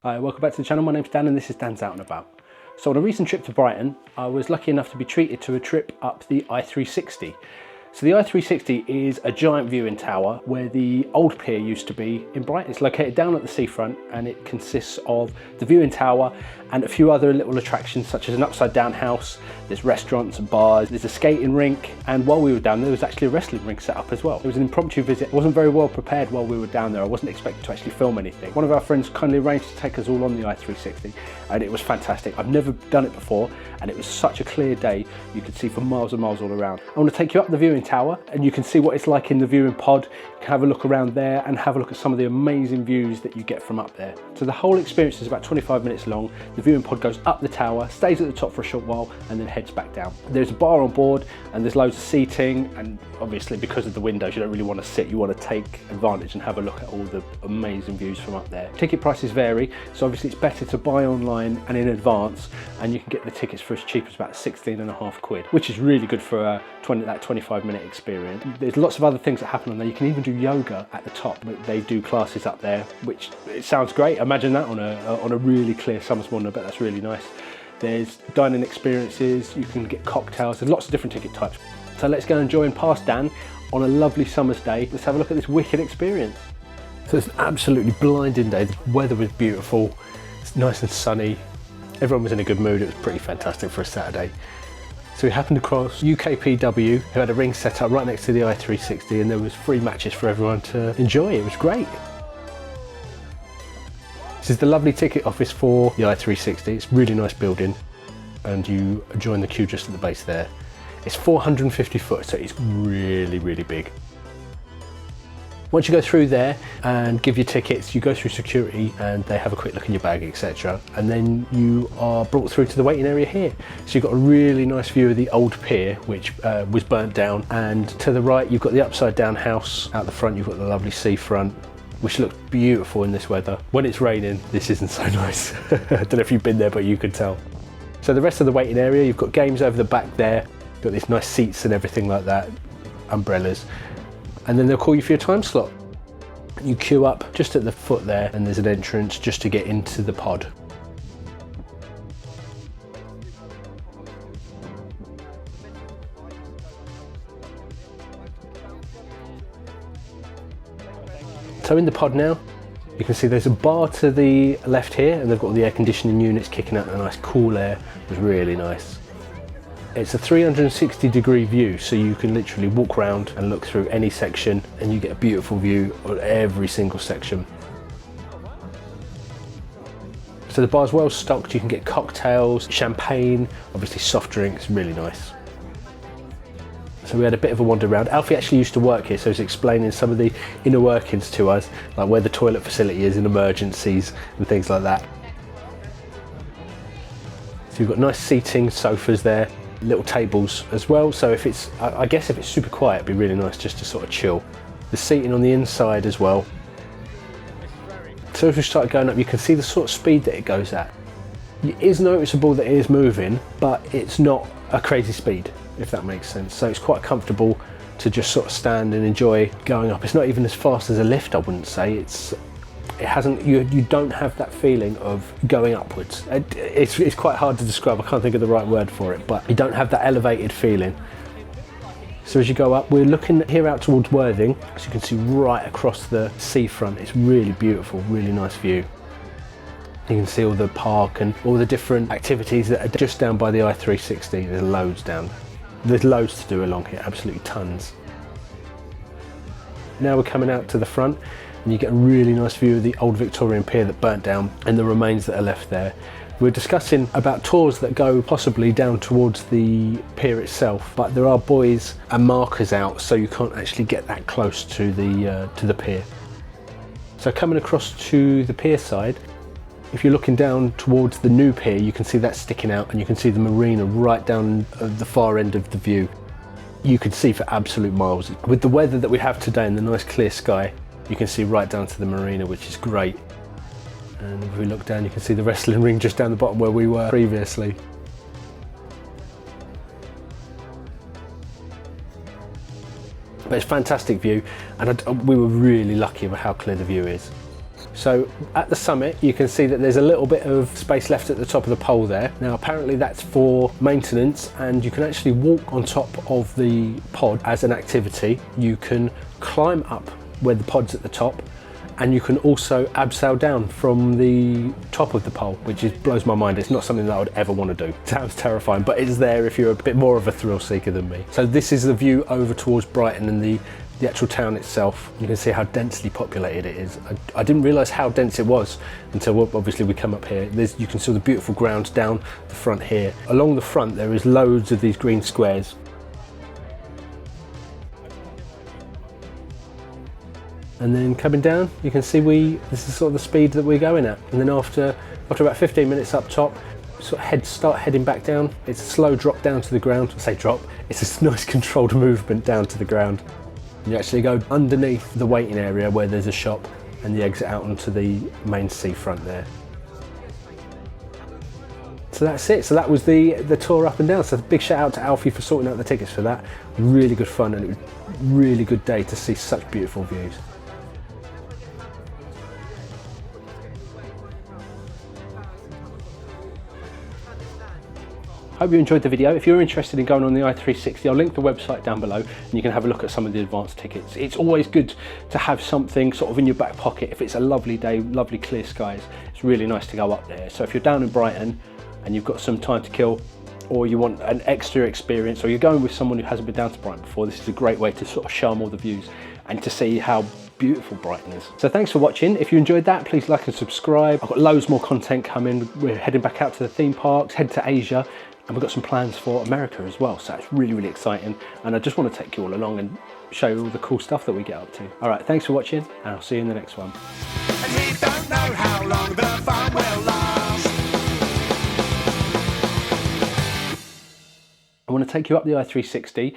Hi, welcome back to the channel. My name's Dan and this is Dan's Out and About. So on a recent trip to Brighton, I was lucky enough to be treated to a trip up the i360. So the i360 is a giant viewing tower where the old pier used to be in Brighton. It's located down at the seafront and it consists of the viewing tower and a few other little attractions such as an upside down house. There's restaurants and bars, there's a skating rink, and while we were down there was actually a wrestling rink set up as well. It was an impromptu visit. I wasn't very well prepared while we were down there. I wasn't expecting to actually film anything. One of our friends kindly arranged to take us all on the i360 and it was fantastic. I've never done it before and it was such a clear day. You could see for miles and miles all around. I want to take you up the viewing tower and you can see what it's like in the viewing pod. You can have a look around there and have a look at some of the amazing views that you get from up there. So the whole experience is about 25 minutes long. The viewing pod goes up the tower, stays at the top for a short while and then heads back down. There's a bar on board and there's loads of seating, and obviously because of the windows you don't really want to sit, you want to take advantage and have a look at all the amazing views from up there. Ticket prices vary, so obviously it's better to buy online and in advance, and you can get the tickets for as cheap as about 16.5 quid, which is really good for that 25-minute experience. There's lots of other things that happen on there. You can even do yoga at the top. They do classes up there, which it sounds great. Imagine that on a really clear summer's morning. I bet that's really nice. There's dining experiences, you can get cocktails, there's lots of different ticket types. So let's go and join past Dan on a lovely summer's day. Let's have a look at this wicked experience. So it's an absolutely blinding day. The weather was beautiful, it's nice and sunny. Everyone was in a good mood. It was pretty fantastic for a Saturday. So we happened across UKPW, who had a ring set up right next to the i360, and there was free matches for everyone to enjoy. It was great. This is the lovely ticket office for the i360. It's a really nice building and you join the queue just at the base there. It's 450 foot, so it's really, really big. Once you go through there and give your tickets, you go through security and they have a quick look in your bag, etc. And then you are brought through to the waiting area here. So you've got a really nice view of the old pier, which was burnt down. And to the right, you've got the upside down house. Out the front, you've got the lovely seafront, which looks beautiful in this weather. When it's raining, this isn't so nice. I don't know if you've been there, but you could tell. So the rest of the waiting area, you've got games over the back there, got these nice seats and everything like that, umbrellas, and then they'll call you for your time slot. You queue up just at the foot there and there's an entrance just to get into the pod. So in the pod now, you can see there's a bar to the left here and they've got all the air conditioning units kicking out a nice cool air. It was really nice. It's a 360-degree view, so you can literally walk around and look through any section and you get a beautiful view of every single section. So the bar's well stocked, you can get cocktails, champagne, obviously soft drinks, really nice. So we had a bit of a wander around. Alfie actually used to work here, so he's explaining some of the inner workings to us, like where the toilet facility is in emergencies and things like that. So you've got nice seating, sofas there, little tables as well. So if it's, I guess if it's super quiet, it'd be really nice just to sort of chill. The seating on the inside as well. So as we start going up, you can see the sort of speed that it goes at. It is noticeable that it is moving, but it's not a crazy speed, if that makes sense. So it's quite comfortable to just sort of stand and enjoy going up. It's not even as fast as a lift, I wouldn't say. You don't have that feeling of going upwards. It's quite hard to describe, I can't think of the right word for it, but you don't have that elevated feeling. So as you go up, we're looking here out towards Worthing, so you can see right across the seafront. It's really beautiful, really nice view. You can see all the park and all the different activities that are just down by the i360. There's loads down. There's loads to do along here, absolutely tons. Now we're coming out to the front and you get a really nice view of the old Victorian pier that burnt down and the remains that are left there. We're discussing about tours that go possibly down towards the pier itself, but there are buoys and markers out, so you can't actually get that close to the pier. So coming across to the pier side, if you're looking down towards the new pier, you can see that sticking out and you can see the marina right down at the far end of the view. You can see for absolute miles. With the weather that we have today and the nice clear sky, you can see right down to the marina, which is great. And if we look down, you can see the wrestling ring just down the bottom where we were previously. But it's a fantastic view, and we were really lucky with how clear the view is. So at the summit, you can see that there's a little bit of space left at the top of the pole there. Now apparently that's for maintenance, and you can actually walk on top of the pod as an activity. You can climb up where the pod's at the top, and you can also abseil down from the top of the pole, which blows my mind. It's not something that I would ever want to do. It sounds terrifying, but it's there if you're a bit more of a thrill seeker than me. So this is the view over towards Brighton and the actual town itself. You can see how densely populated it is. I didn't realise how dense it was until obviously we come up here. You can see the beautiful grounds down the front here. Along the front there is loads of these green squares. And then coming down, you can see this is sort of the speed that we're going at. And then after about 15 minutes up top, sort of start heading back down. It's a slow drop down to the ground. I say drop, it's a nice controlled movement down to the ground. You actually go underneath the waiting area where there's a shop, and you exit out onto the main seafront there. So that's it. So that was the tour up and down. So big shout out to Alfie for sorting out the tickets for that. Really good fun, and it was a really good day to see such beautiful views. Hope you enjoyed the video. If you're interested in going on the i360, I'll link the website down below and you can have a look at some of the advanced tickets. It's always good to have something sort of in your back pocket. If it's a lovely day, lovely clear skies, it's really nice to go up there. So if you're down in Brighton and you've got some time to kill, or you want an extra experience, or you're going with someone who hasn't been down to Brighton before, this is a great way to sort of show them all the views and to see how beautiful Brighton is. So thanks for watching. If you enjoyed that, please like and subscribe. I've got loads more content coming. We're heading back out to the theme parks, head to Asia, and we've got some plans for America as well. So it's really, really exciting. And I just want to take you all along and show you all the cool stuff that we get up to. All right, thanks for watching, and I'll see you in the next one. And we don't know how long the fun will last. I want to take you up the i360